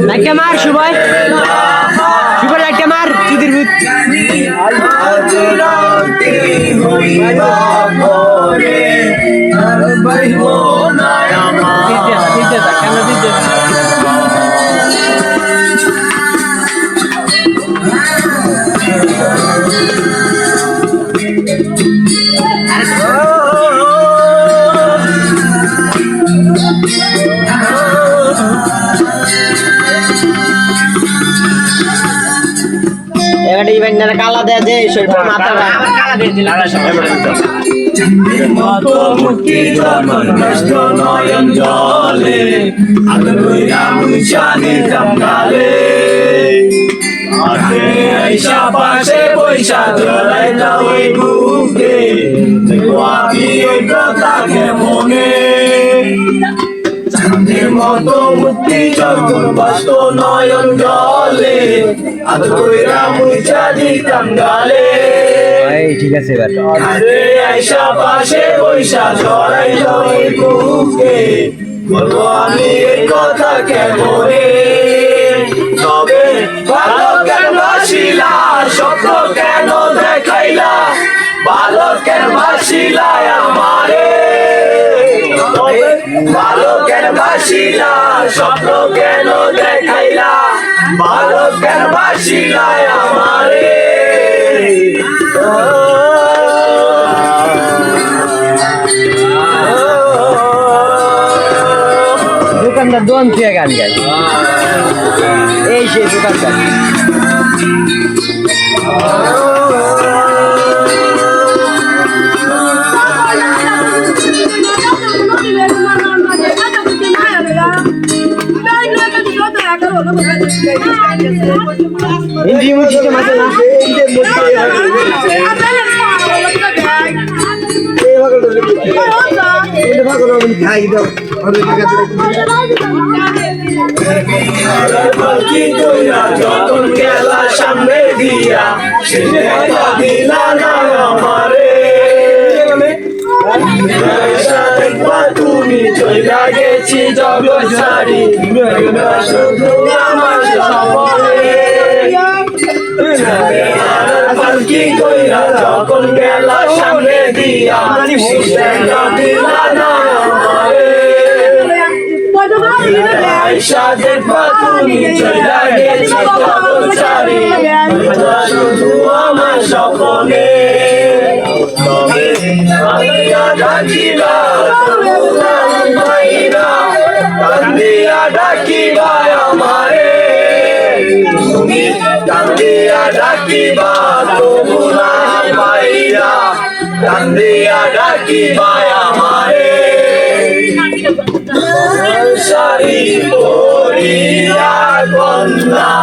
লাইটটা মার শুভয় শুভর লাইটটা মার চুদির ভূত কালা দেয়া যে মাথাটা কালা দিয়ে দিলাম মতো মুক্তি জন্মন নষ্ট নয়ন জলে আলোয়া মুছানি জঙ্গলে আরে আইসা পাশে বৈশা জলাই দাও এই বুকে দেখি এই কথাকে মনে চাঁদের মতো মুক্তি জন্মন নষ্ট নয়ন জলে আলোয়া মুছানি জঙ্গলে ঠিক আছে এবার আরে আইসা পাশে বৈশা জড়াই জড়াই বুকে বলবো আমি এই কথা কেমনে তবে ভালো কেন বাসিলা স্বপ্ন কেন দেখাইলা ভালো কেন বাসিলা আমারে তবে ভালো কেন বাসিলা স্বপ্ন কেন দেখাইলা ভালো কেন বাসিলা আমারে দোকানদার দোকান থেকে গান গাই এই সেই দোকানদার হিন্দি মুছি তো মাঝে না যখন খেলা সামনে দিয়া দিলা না আমারে তুমি চইলা গেছি জগৎ ছাড়ি শুধু আমার সপনে কি কইরা যখন গেলা সামনে দিয়া দিলা না আমারে আইসা দেখবা তুমি চইলা গেছি জগৎ ছাড়ি শুধু আমার সপনে তবে কান্দিয়া ডাকিবা মাইরা কান্দিয়া ডাকিবা আমারে তুমি কান্দিয়া ডাকিবা তোমরা মাইরা কান্দিয়া ডাকিবা আমারে সারি পরিয়া কন্যা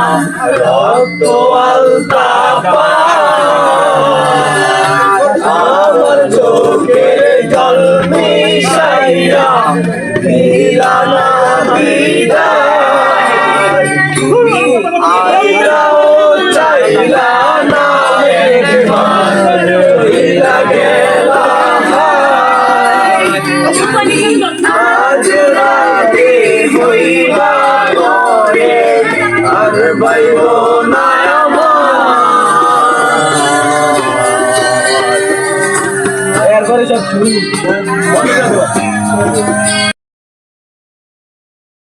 রক্ত আলতা আমার চোখের জল মিশাইয়া দিলানা বিদায় তুমি আইরাও চাইলা না একবার রইলা গেলা আজ রাতে হইবা করে আর বাইব না আমার করে সব